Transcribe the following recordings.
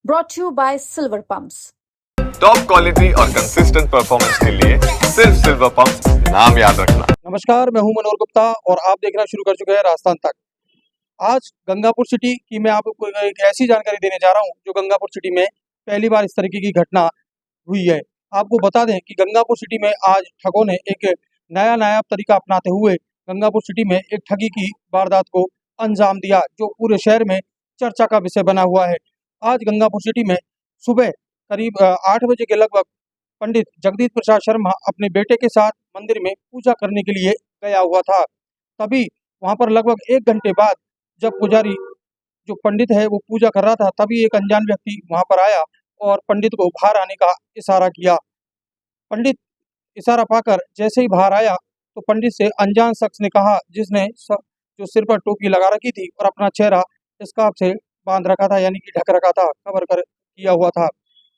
brought to you by Silver Pumps. Top quality और consistent performance के लिए सिर्फ सिल्वर पंप्स, नाम याद रखना। नमस्कार, मैं हूं मनोहर गुप्ता और आप देखना शुरू कर चुके हैं राजस्थान तक। आज गंगापुर सिटी की मैं आपको एक ऐसी जानकारी देने जा रहा हूं जो गंगापुर सिटी में पहली बार इस तरीके की घटना हुई है। आपको बता दें कि गंगापुर सिटी में आज ठगों ने एक नया तरीका अपनाते हुए गंगापुर सिटी में एक ठगी की वारदात को अंजाम दिया, जो पूरे शहर में चर्चा का विषय बना हुआ है। आज गंगापुर सिटी में सुबह करीब 8 बजे के लगभग पंडित जगदीश प्रसाद शर्मा अपने बेटे के साथ मंदिर में पूजा करने के लिए गया हुआ था। तभी वहां पर लगभग 1 घंटे बाद जब पुजारी जो पंडित है वो पूजा कर रहा था, तभी एक अनजान व्यक्ति वहां पर आया और पंडित को बाहर आने का इशारा किया। पंडित इशारा पाकर जैसे ही बाहर आया तो पंडित से अनजान शख्स ने कहा, जिसने जो सिर पर टोपी लगा रखी थी और अपना चेहरा स्कार्फ से बांध रखा था, यानी कि ढक रखा था, कवर कर किया हुआ था।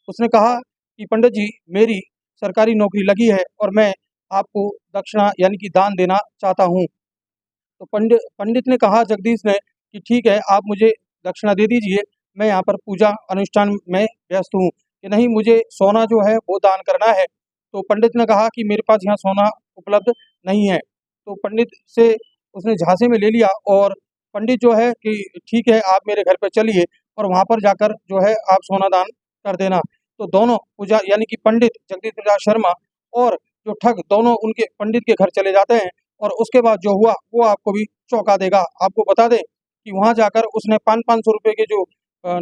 उसने कहा कि पंडित जी, मेरी सरकारी नौकरी लगी है और मैं आपको दक्षिणा यानी कि दान देना चाहता हूँ। तो पंडित ने कहा, जगदीश ने, कि ठीक है, आप मुझे दक्षिणा दे दीजिए, मैं यहाँ पर पूजा अनुष्ठान में व्यस्त हूँ, कि नहीं, मुझे सोना जो है वो दान करना है। तो पंडित ने कहा कि मेरे पास यहाँ सोना उपलब्ध नहीं है। तो पंडित से उसने झांसे में ले लिया और पंडित जो है कि ठीक है, आप मेरे घर पर चलिए और वहाँ पर जाकर जो है आप सोना दान कर देना। तो दोनों पूजा यानी कि पंडित जगदीश प्रसाद शर्मा और जो ठग, दोनों उनके पंडित के घर चले जाते हैं और उसके बाद जो हुआ वो आपको भी चौंका देगा। आपको बता दें कि वहां जाकर उसने 500-500 रुपए के जो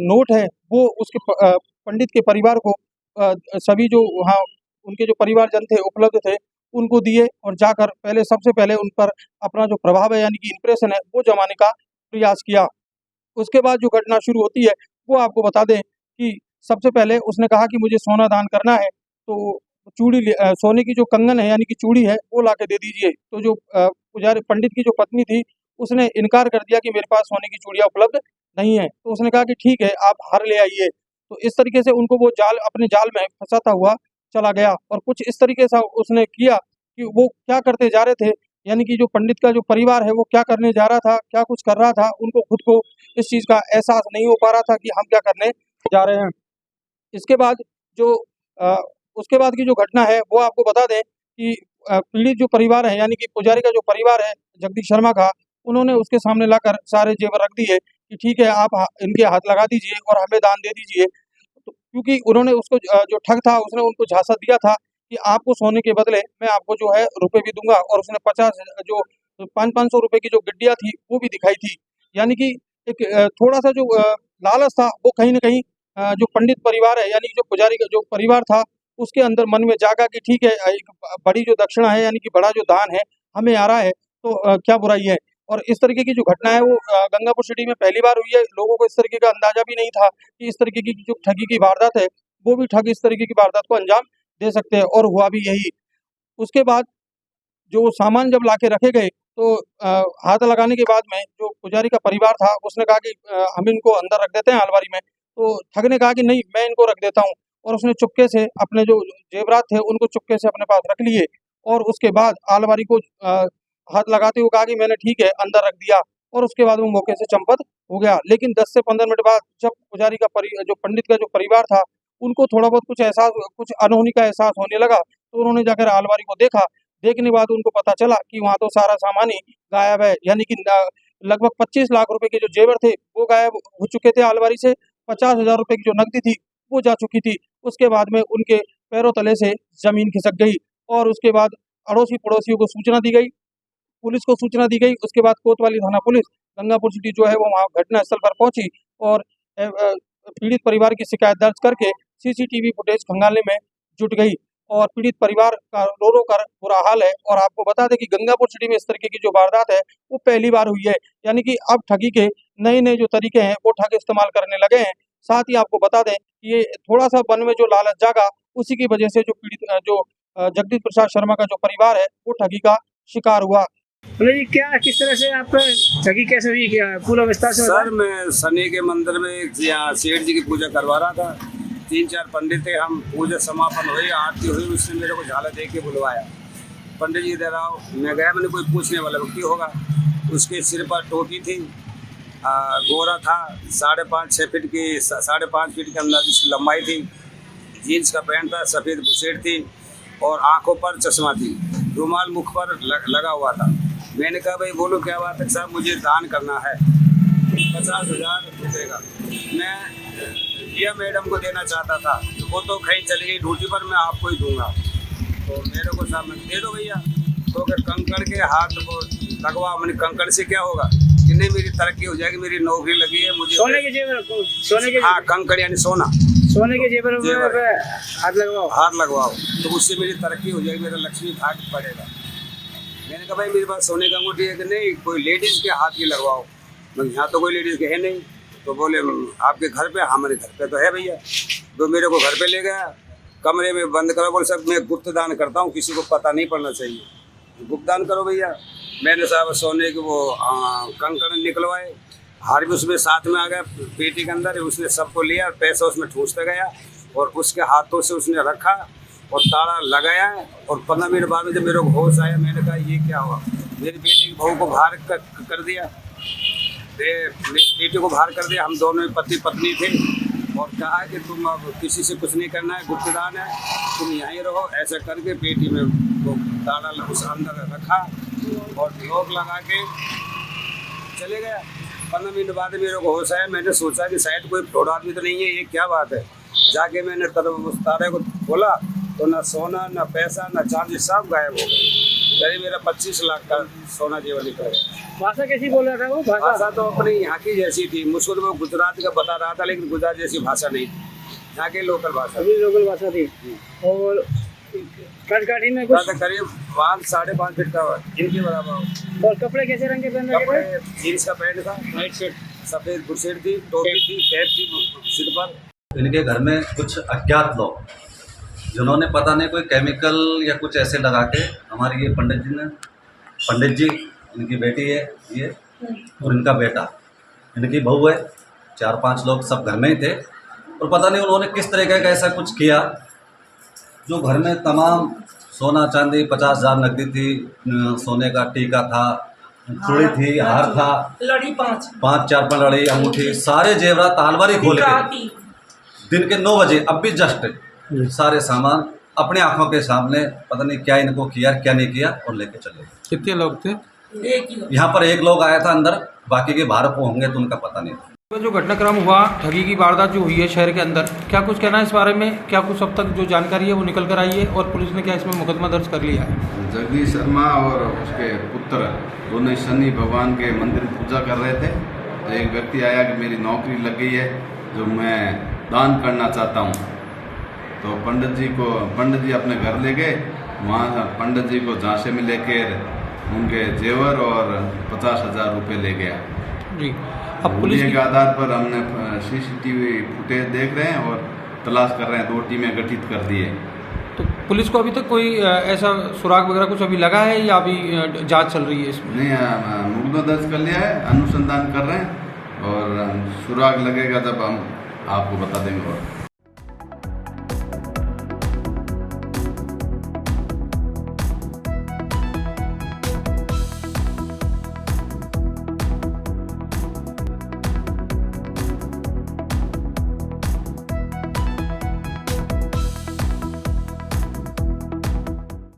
नोट है वो उसके पंडित के परिवार को सभी जो वहाँ उनके जो परिवारजन थे उपलब्ध थे उनको दिए और जाकर सबसे पहले उन पर अपना जो प्रभाव है यानी कि इम्प्रेशन है वो जमाने का प्रयास किया। उसके बाद जो घटना शुरू होती है वो आपको बता दें कि सबसे पहले उसने कहा कि मुझे सोना दान करना है, तो सोने की जो कंगन है यानी कि चूड़ी है वो ला के दे दीजिए। तो जो पुजारी पंडित की जो पत्नी थी उसने इनकार कर दिया कि मेरे पास सोने की चूड़ियाँ उपलब्ध नहीं है। तो उसने कहा कि ठीक है, आप हार ले आइए। तो इस तरीके से उनको वो अपने जाल में फंसाता हुआ चला गया और कुछ इस तरीके से उसने किया कि वो क्या करते जा रहे थे, यानी कि जो पंडित का जो परिवार है वो क्या करने जा रहा था, क्या कुछ कर रहा था, उनको खुद को इस चीज़ का एहसास नहीं हो पा रहा था कि हम क्या करने जा रहे हैं। इसके बाद जो उसके बाद की जो घटना है वो आपको बता दें कि पीड़ित जो परिवार है यानी कि पुजारी का जो परिवार है जगदीश शर्मा का, उन्होंने उसके सामने लाकर सारे जेवर रख दिए कि ठीक है, आप इनके हाथ लगा दीजिए और हमें दान दे दीजिए। तो क्योंकि उन्होंने उसको जो ठग था उसने उनको झांसा दिया था कि आपको सोने के बदले मैं आपको जो है रुपए भी दूंगा, और उसने 500-500 रुपए की जो गिड्डियाँ थी वो भी दिखाई थी। यानी कि एक थोड़ा सा जो लालच था वो कहीं न कहीं जो पंडित परिवार है यानी कि जो पुजारी का जो परिवार था उसके अंदर मन में जागा कि ठीक है, एक बड़ी जो दक्षिणा है यानी कि बड़ा जो दान है हमें आ रहा है, तो क्या बुराई है। और इस तरीके की जो घटना है वो गंगापुर सिटी में पहली बार हुई है। लोगों को इस तरीके का अंदाजा भी नहीं था कि इस तरीके की जो ठगी की वारदात है वो भी ठग इस तरीके की वारदात को अंजाम दे सकते हैं, और हुआ भी यही। उसके बाद जो सामान जब लाके रखे गए तो हाथ लगाने के बाद में जो पुजारी का परिवार था उसने कहा कि हम इनको अंदर रख देते हैं अलमारी में। तो ठग ने कहा कि नहीं, मैं इनको रख देता हूँ, और उसने चुपके से अपने जो जेवरात थे उनको चुपके से अपने पास रख लिए और उसके बाद अलमारी को हाथ लगाते हुए कहा कि मैंने ठीक है अंदर रख दिया, और उसके बाद वो मौके से चंपत हो गया। लेकिन 10 से 15 मिनट बाद जब पुजारी का जो पंडित का जो परिवार था उनको थोड़ा बहुत कुछ अनहोनी का एहसास होने लगा, तो उन्होंने जाकर अलमारी को देखा। देखने के बाद उनको पता चला कि वहाँ तो सारा सामान ही गायब है, यानी कि लगभग 25 लाख रुपए के जो जेवर थे वो गायब हो चुके थे अलमारी से। 50,000 रुपए की जो नकदी थी वो जा चुकी थी। उसके बाद में उनके पैरों तले से जमीन खिसक गई और उसके बाद अड़ोसी पड़ोसियों को सूचना दी गई, पुलिस को सूचना दी गई। उसके बाद कोतवाली थाना पुलिस गंगापुर सिटी जो है वो वहाँ घटनास्थल पर पहुंची और पीड़ित परिवार की शिकायत दर्ज करके सीसीटीवी फुटेज खंगालने में जुट गई, और पीड़ित परिवार का रो कर बुरा हाल है। और आपको बता दें कि गंगापुर सिटी में इस तरीके की जो वारदात है वो पहली बार हुई है, यानी कि अब ठगी के नए जो तरीके हैं वो ठग इस्तेमाल करने लगे हैं। साथ ही आपको बता दें कि ये थोड़ा सा मन में जो लालच जागा उसी की वजह से जो जगदीश प्रसाद शर्मा का जो परिवार है वो ठगी का शिकार हुआ। मतलब ये क्या, किस तरह से आप ठगी कैसे हुई, क्या पूरा विस्तार से सर, मैं शनि के मंदिर में यहाँ सेठ जी की पूजा करवा रहा था। 3-4 पंडित थे, हम पूजा समापन हुई, आरती हुई, उसने मेरे को झाला दे के बुलवाया। पंडित जी दे रहा हूँ, मैं गया, मैंने कोई पूछने वाला व्यक्ति होगा, उसके सिर पर टोपी थी गोरा था, 5.5-6 फीट की 5.5 फीट के अंदर इसकी लंबाई थी। जीन्स का पैंट था, सफ़ेद बुशेट थी और आंखों पर चश्मा थी। रुमाल मुख पर लगा हुआ था। मैंने कहा भाई बोलो क्या बात है साहब, मुझे दान करना है 50,000 रुपये का। मैं रिया मैडम को देना चाहता था, वो तो कहीं चली गई ड्यूटी पर, मैं आपको ही दूंगा। तो मेरे को साहब दे दो भैया। तो अगर कंकड़ के हाथ को लगवा, मैंने कंकड़ से क्या होगा कि नहीं मेरी तरक्की हो जाएगी, मेरी नौकरी लगी है मुझे। सोने के जेवर, सोने के, हाँ कंकड़ यानी सोना, सोने के जेवर पे हाथ लगवाओ तो उससे मेरी तरक्की हो जाएगी, मेरा लक्ष्मी भाग पड़ेगा। मैंने कहा भाई मेरे पास सोने का अंगूठी है कि नहीं, कोई लेडीज़ के हाथ की लगवाओ। मैं यहाँ तो कोई लेडीज़ के है नहीं। तो बोले आपके घर पे, हमारे घर पे तो है भैया। तो मेरे को घर पे ले गया, कमरे में बंद करो। बोले साहब मैं गुप्त दान करता हूँ, किसी को पता नहीं पड़ना चाहिए, गुप्त दान करो भैया। मैंने साहब सोने के वो कंकड़ निकलवाए, हार भी उसमें साथ में आ गया पेटी के अंदर। उसने सबको लिया, पैसा उसमें ठूंसता गया और उसके हाथों से उसने रखा और ताला लगाया। और 15 मिनट बाद में जब मेरे को होश आया, मैंने कहा ये क्या हुआ। मेरी बेटी की बहू को बाहर कर दिया, मेरी बेटी को बाहर कर दिया। हम दोनों पति पत्नी थे और कहा कि तुम अब किसी से कुछ नहीं करना है, गुप्तदान है, तुम यहीं रहो। ऐसा करके बेटी में वो ताला उस अंदर रखा और लॉक लगा के चले गया। 15 मिनट बाद मेरे को होश आया। मैंने सोचा कि शायद कोई फ्रॉड आदमी तो नहीं है, ये क्या बात है। जाके मैंने उस तारे को खोला तो ना सोना ना पैसा ना चांदी सब गायब हो गए। करीब मेरा 25 लाख का सोना जेवर निकल गया। भाषा कैसी बोल रहा था वो? भाषा तो अपनी यहाँ की जैसी थी, मुझको तो वो गुजरात का बता रहा था, लेकिन गुजरात जैसी भाषा नहीं थी, यहाँ की लोकल भाषा। अभी लोकल भाषा थी। और कटकाठी में कुछ करीब 5-5.5 फीट का इनके बराबर। और कपड़े कैसे रंग के पहन रखे थे? जीन्स का पैंट था, वाइट शर्ट, सफ़ेद बुशेट थी, टोपी थी, कैप थी सिर पर। इनके घर में कुछ अज्ञात लोग जिन्होंने पता नहीं कोई केमिकल या कुछ ऐसे लगा के हमारी ये पंडित जी इनकी बेटी है ये और इनका बेटा, इनकी बहू है, 4-5 लोग सब घर में ही थे। और पता नहीं उन्होंने किस तरीके का ऐसा कुछ किया जो घर में तमाम सोना चांदी 50,000 नकदी थी, सोने का टीका था, चूड़ी थी, हार था, लड़ी 5 लड़ी, अंगूठी, सारे जेवरात तालवारी खोल के दिन के 9 बजे अब भी जस्ट सारे सामान अपने आंखों के सामने पता नहीं क्या इनको किया क्या नहीं किया और लेके चले गए। कितने लोग थे? यहाँ पर एक लोग आया था अंदर, बाकी के बाहर को होंगे तो उनका पता नहीं था। जो घटनाक्रम हुआ, ठगी की वारदात जो हुई है शहर के अंदर, क्या कुछ कहना है इस बारे में? क्या कुछ अब तक जो जानकारी है वो निकल कर आई है और पुलिस ने क्या इसमें मुकदमा दर्ज कर लिया है? जगदीश शर्मा और उसके पुत्र दोनों शनि भगवान के मंदिर में पूजा कर रहे थे। तो एक व्यक्ति आया कि मेरी नौकरी लग गई है जो मैं दान करना चाहता हूँ। तो पंडित जी अपने घर ले गए। वहाँ पंडित जी को झांसे में लेकर उनके जेवर और 50,000 रुपये ले गया जी। अब पुलिस के आधार पर हमने CCTV फुटेज देख रहे हैं और तलाश कर रहे हैं। 2 टीमें गठित कर दी है। तो पुलिस को अभी तक कोई ऐसा सुराग वगैरह कुछ अभी लगा है या अभी जांच चल रही है इसमें? नहीं, मुकदमा दर्ज कर लिया है, अनुसंधान कर रहे हैं और सुराग लगेगा जब हम आपको बता देंगे। और